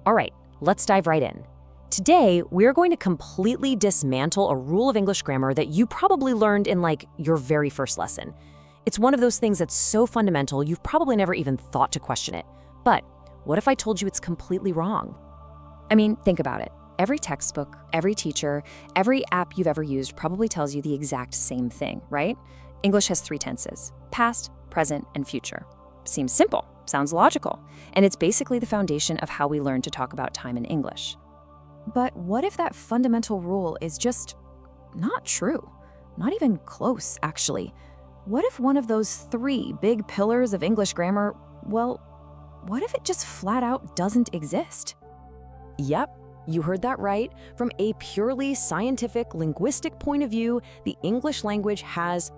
All right, let's dive right in. Today, we're going to completely dismantle a rule of English grammar that you probably learned in like your very first lesson. It's one of those things that's so fundamental you've probably never even thought to question it. But what if I told you it's completely wrong? I mean, think about it. Every textbook, every teacher, every app you've ever used probably tells you the exact same thing, right? English has 3 tenses: past, present, and future. Seems simple, sounds logical, and it's basically the foundation of how we learn to talk about time in English. But what if that fundamental rule is just not true? Not even close, actually. What if one of those 3 big pillars of English grammar, well, what if it just flat out doesn't exist? Yep, you heard that right. From a purely scientific, linguistic point of view, the English language has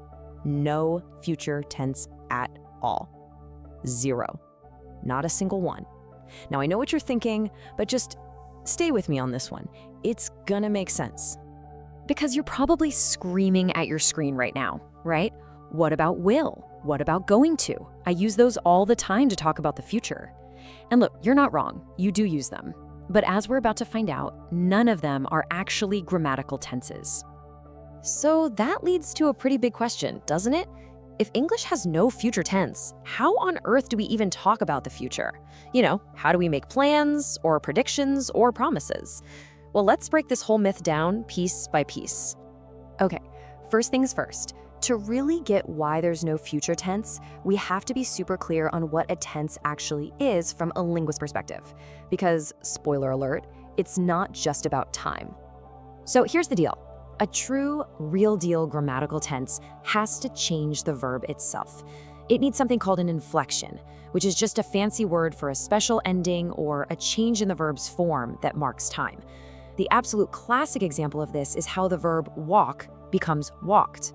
no future tense at all. 0. Not a single one. Now, I know what you're thinking, but just stay with me on this one. It's gonna make sense. Because you're probably screaming at your screen right now, right? What about will? What about going to? I use those all the time to talk about the future. And look, you're not wrong. You do use them. But as we're about to find out, none of them are actually grammatical tenses. So that leads to a pretty big question, doesn't it? If English has no future tense, how on earth do we even talk about the future? You know, how do we make plans or predictions or promises? Well, let's break this whole myth down piece by piece. Okay, first things first. To really get why there's no future tense, we have to be super clear on what a tense actually is from a linguist perspective. Because, spoiler alert, it's not just about time. So here's the deal. A true, real-deal grammatical tense has to change the verb itself. It needs something called an inflection, which is just a fancy word for a special ending or a change in the verb's form that marks time. The absolute classic example of this is how the verb walk becomes walked.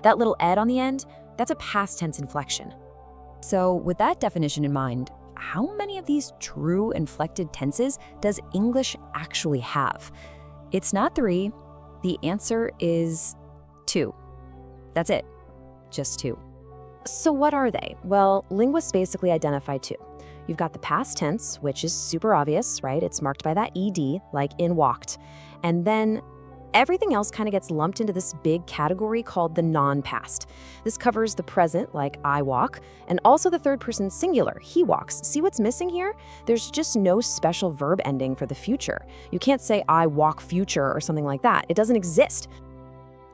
That little ed on the end, that's a past tense inflection. So with that definition in mind, how many of these true inflected tenses does English actually have? It's not 3. The answer is 2. That's it. Just 2. So what are they? Well, linguists basically identify 2. You've got the past tense, which is super obvious, right? It's marked by that ed, like in walked. And then everything else kind of gets lumped into this big category called the non-past. This covers the present, like I walk, and also the third person singular, he walks. See what's missing here? There's just no special verb ending for the future. You can't say I walk future or something like that. It doesn't exist.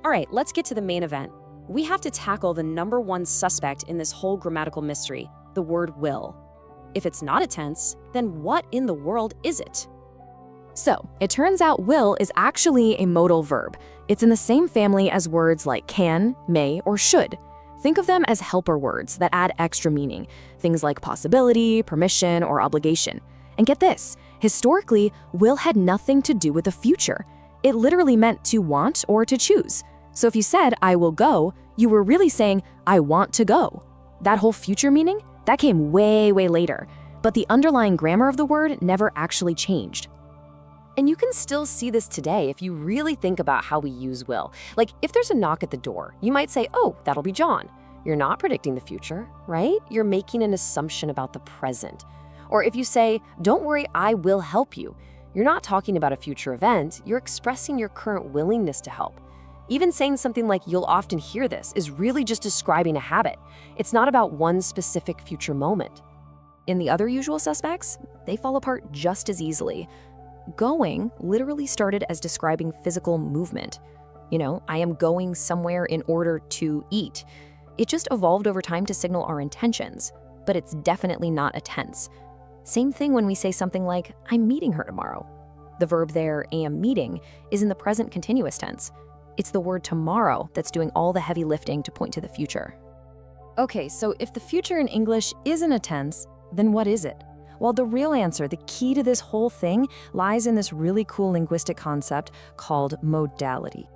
All right, let's get to the main event. We have to tackle the number 1 suspect in this whole grammatical mystery, the word will. If it's not a tense, then what in the world is it? So, it turns out will is actually a modal verb. It's in the same family as words like can, may, or should. Think of them as helper words that add extra meaning, things like possibility, permission, or obligation. And get this, historically, will had nothing to do with the future. It literally meant to want or to choose. So if you said, I will go, you were really saying, I want to go. That whole future meaning, that came way, way later. But the underlying grammar of the word never actually changed. And you can still see this today if you really think about how we use will. Like, if there's a knock at the door, you might say, oh, that'll be John. You're not predicting the future, right? You're making an assumption about the present. Or if you say, don't worry, I will help you. You're not talking about a future event, you're expressing your current willingness to help. Even saying something like, you'll often hear this, is really just describing a habit. It's not about one specific future moment. In the other usual suspects, they fall apart just as easily. Going literally started as describing physical movement. You know, I am going somewhere in order to eat. It just evolved over time to signal our intentions, but it's definitely not a tense. Same thing when we say something like, I'm meeting her tomorrow. The verb there, am meeting, is in the present continuous tense. It's the word tomorrow that's doing all the heavy lifting to point to the future. Okay, so if the future in English isn't a tense, then what is it? Well, the real answer, the key to this whole thing, lies in this really cool linguistic concept called modality.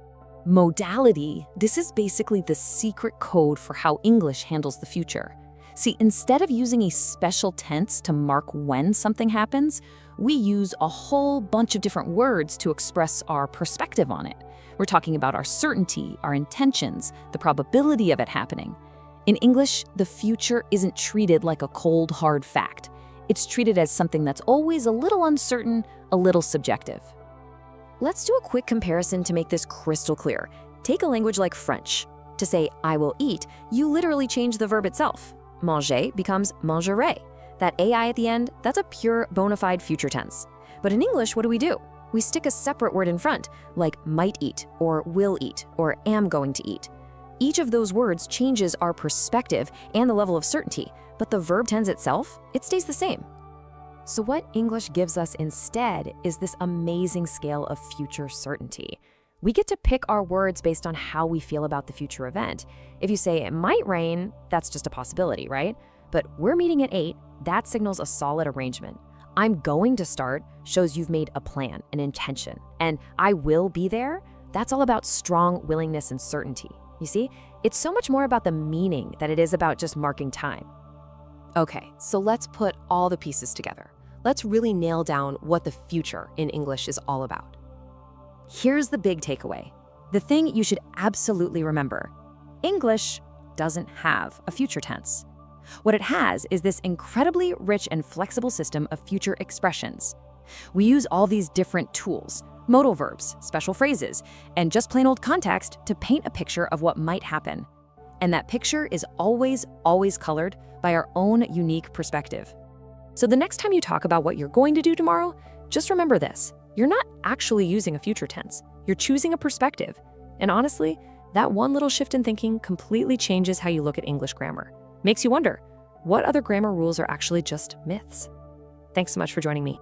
Modality, this is basically the secret code for how English handles the future. See, instead of using a special tense to mark when something happens, we use a whole bunch of different words to express our perspective on it. We're talking about our certainty, our intentions, the probability of it happening. In English, the future isn't treated like a cold, hard fact. It's treated as something that's always a little uncertain, a little subjective. Let's do a quick comparison to make this crystal clear. Take a language like French. To say I will eat, you literally change the verb itself. Manger becomes mangerai. That AI at the end, that's a pure bona fide future tense. But in English, what do? We stick a separate word in front, like might eat, or will eat, or am going to eat. Each of those words changes our perspective and the level of certainty, but the verb tense itself, it stays the same. So what English gives us instead is this amazing scale of future certainty. We get to pick our words based on how we feel about the future event. If you say it might rain, that's just a possibility, right? But we're meeting at 8, that signals a solid arrangement. I'm going to start shows you've made a plan, an intention. And I will be there, that's all about strong willingness and certainty. You see, it's so much more about the meaning than it is about just marking time. Okay, so let's put all the pieces together. Let's really nail down what the future in English is all about. Here's the big takeaway. The thing you should absolutely remember. English doesn't have a future tense. What it has is this incredibly rich and flexible system of future expressions. We use all these different tools, modal verbs, special phrases, and just plain old context to paint a picture of what might happen. And that picture is always colored by our own unique perspective. So the next time you talk about what you're going to do tomorrow, just remember this. You're not actually using a future tense. You're choosing a perspective. And honestly, that one little shift in thinking completely changes how you look at English grammar. Makes you wonder, what other grammar rules are actually just myths? Thanks so much for joining me.